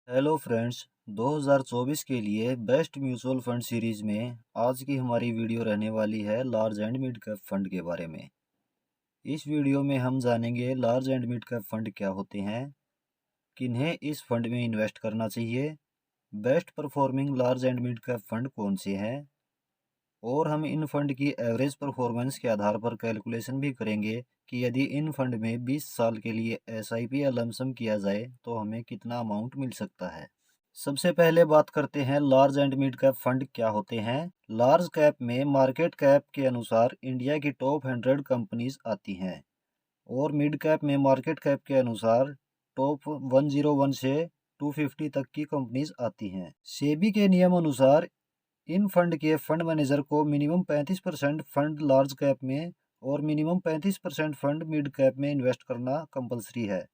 Hello friends. 2024 के लिए best mutual fund series में आज की हमारी वीडियो रहने वाली है large and mid cap fund के बारे में। इस वीडियो में हम जानेंगे large and mid cap fund क्या होते हैं, किन्हें इस फंड में इन्वेस्ट करना चाहिए, best performing large and mid cap fund कौन से हैं, और हम इन फंड की एवरेज परफॉर्मेंस के आधार पर कैलकुलेशन भी करेंगे कि यदि इन फंड में 20 साल के लिए एसआईपी या लमसम किया जाए तो हमें कितना अमाउंट मिल सकता है। सबसे पहले बात करते हैं large and mid cap fund क्या होते हैं। लार्ज कैप में मार्केट कैप के अनुसार इंडिया की टॉप 100 कंपनीज आती हैं और मिड कैप में मार्केट कैप के अनुसार टॉप 101 से 250 तक की कंपनीज आती हैं। सेबी के नियम अनुसार इन फंड के फंड मैनेजर को मिनिमम 35% फंड लार्ज कैप में और मिनिमम 35% फंड मिड कैप में इन्वेस्ट करना कंपलसरी है।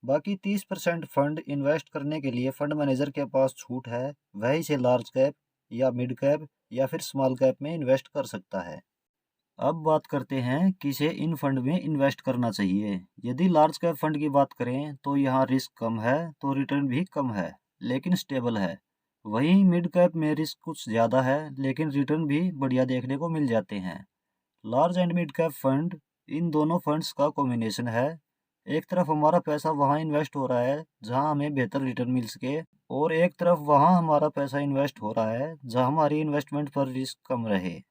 बाकी 30% फंड इन्वेस्ट करने के लिए फंड मैनेजर के पास छूट है, वह इसे लार्ज कैप या मिड कैप या फिर स्मॉल कैप में इन्वेस्ट कर सकता है। अब बात करते हैं किसे इन फंड में इन्वेस्ट करना चाहिए। यदि लार्ज कैप फंड की बात करें तो यहाँ रिस्क कम है तो रिटर्न भी कम है लेकिन स्टेबल है। वहीं मिड कैप में रिस्क कुछ ज़्यादा है लेकिन रिटर्न भी बढ़िया देखने को मिल जाते हैं। Large and mid cap fund in दोनों फंड्स का कॉम्बिनेशन है। एक तरफ हमारा पैसा वहाँ इन्वेस्ट हो रहा है जहाँ हमें बेहतर रिटर्न मिल सके, और एक तरफ वहाँ हमारा पैसा इन्वेस्ट हो रहा है जहाँ हमारी इन्वेस्टमेंट पर रिस्क कम रहे।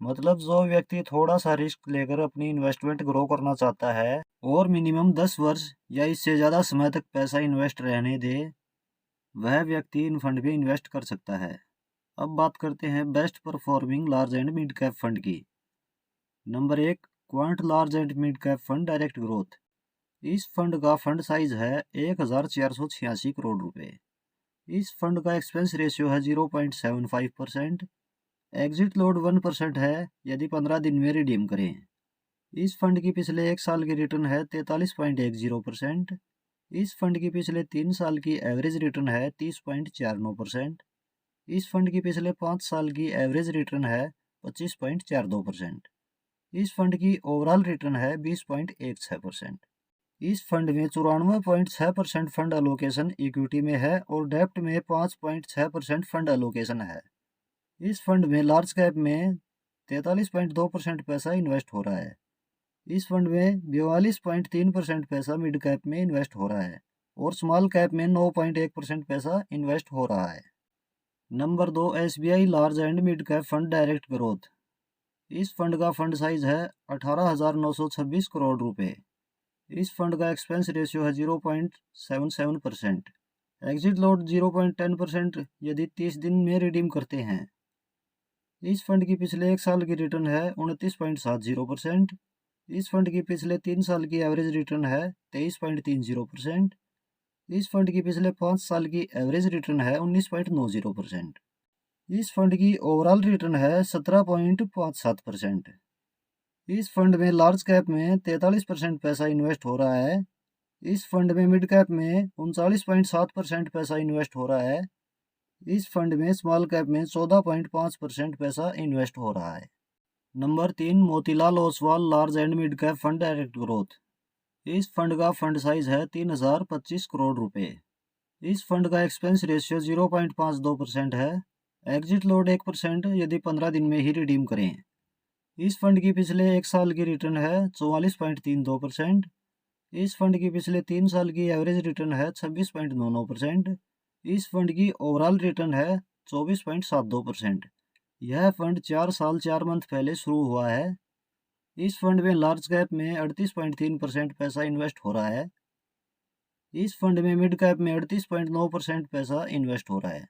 मतलब जो व्यक्ति थोड़ा सा रिस्क लेकर अपनी इन्वेस्टमेंट ग्रो करना चाहता है और मिनिमम 10 वर्ष या इससे ज़्यादा समय तक पैसा इन्वेस्ट रहने दे, वह व्यक्ति इन फंड में इन्वेस्ट कर सकता है। अब बात करते हैं best performing large and mid cap fund की। Number 1, quant large and mid cap fund direct growth. इस फंड का फंड साइज है 1486 करोड़ रुपए। इस फंड का एक्सपेंस रेशियो है 0.75%। एग्जिट लोड 1% है यदि 15 दिन में रिडीम करें। इस फंड की पिछले एक साल की रिटर्न है 43.10%। इस फंड की पिछले 3 साल की एवरेज रिटर्न है 30.49%। इस फंड की पिछले 5 साल की एवरेज रिटर्न है 25.42%। इस फंड की ओवरऑल रिटर्न है 20.16%। इस फंड में 94.6% फंड एलोकेशन इक्विटी में है और डेप्ट में 5.6% फंड एलोकेशन है। इस फंड में लार्ज कैप में 43.2% पैसा इन्वेस्ट हो रहा है। इस फंड में 42.3% पैसा मिड कैप में इन्वेस्ट हो रहा है और स्मॉल कैप में 9.1% पैसा इन्वेस्ट हो रहा है। Number 2, SBI large and mid cap fund direct growth. इस फंड का फंड साइज है 18,926 करोड़ रुपए। इस फंड का एक्सपेंस रेशियो है 0.77%। एग्जिट लोड 0.10% यदि 30 दिन में रिडीम करते हैं। इस फंड की पिछले एक साल की रिटर्न है 29.70%। इस फंड की पिछले 3 साल की एवरेज रिटर्न है 23.30%। इस फंड की पिछले 5 साल की एवरेज रिटर्न है 19.90%। इस फंड की ओवरऑल रिटर्न है 17.57%। इस फंड में लार्ज कैप में 43% पैसा इन्वेस्ट हो रहा है। इस फंड में मिड कैप में 39.7% पैसा इन्वेस्ट हो रहा है। इस फंड में स्मॉल कैप में 14.5% पैसा इन्वेस्ट हो रहा है। Number 3, Motilal Oswal large and mid cap fund direct growth. इस फंड का फंड साइज है 3025 करोड़ रुपए। इस फंड का एक्सपेंस रेशियो 0.52% है। एग्जिट लोड 1% यदि 15 दिन में ही रिडीम करें। इस फंड की पिछले एक साल की रिटर्न है 44.32%। इस फंड की पिछले 3 साल की एवरेज रिटर्न है 26.99%। इस फंड की ओवरऑल रिटर्न है 24.72%। यह फंड 4 साल 4 मंथ पहले शुरू हुआ है। इस फंड में लार्ज कैप में 38.3% पैसा इन्वेस्ट हो रहा है। इस फंड में मिड कैप में 38.9% पैसा इन्वेस्ट हो रहा है।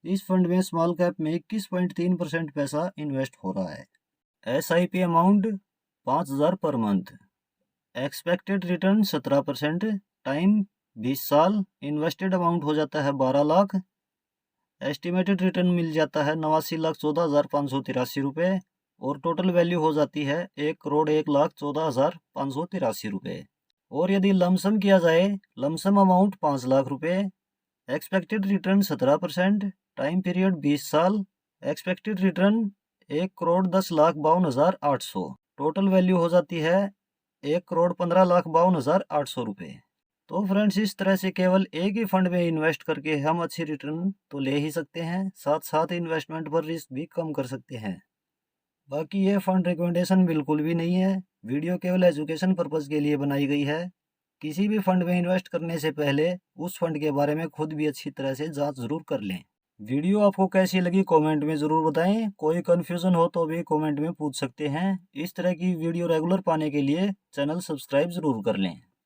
इस फंड में स्मॉल कैप में 21.3% पैसा इन्वेस्ट हो रहा है। SIP amount 5,000 per month. Expected return 17%। Time 20 साल। इन्वेस्टेड अमाउंट हो जाता है 12 लाख। एस्टिमेटेड रिटर्न मिल जाता है 89,14,583 रुपये और टोटल वैल्यू हो जाती है 1,01,14,583 रुपये। और यदि लमसम किया जाए, लमसम अमाउंट 5 लाख रुपये। Expected return 17%। टाइम पीरियड 20 साल। Expected return 1,10,52,800। टोटल वैल्यू हो जाती है 1,15,52,800 रुपये। तो फ्रेंड्स, इस तरह से केवल एक ही फंड में इन्वेस्ट करके हम अच्छी रिटर्न तो ले ही सकते हैं, साथ साथ इन्वेस्टमेंट पर रिस्क भी कम कर सकते हैं। बाकी ये फंड रिकमेंडेशन बिल्कुल भी नहीं है, वीडियो केवल एजुकेशन पर्पज़ के लिए बनाई गई है। किसी भी फंड में इन्वेस्ट करने से पहले उस फंड के बारे में खुद भी अच्छी तरह से जांच ज़रूर कर लें। वीडियो आपको कैसी लगी कमेंट में ज़रूर बताएं। कोई कन्फ्यूज़न हो तो भी कमेंट में पूछ सकते हैं। इस तरह की वीडियो रेगुलर पाने के लिए चैनल सब्सक्राइब ज़रूर कर लें।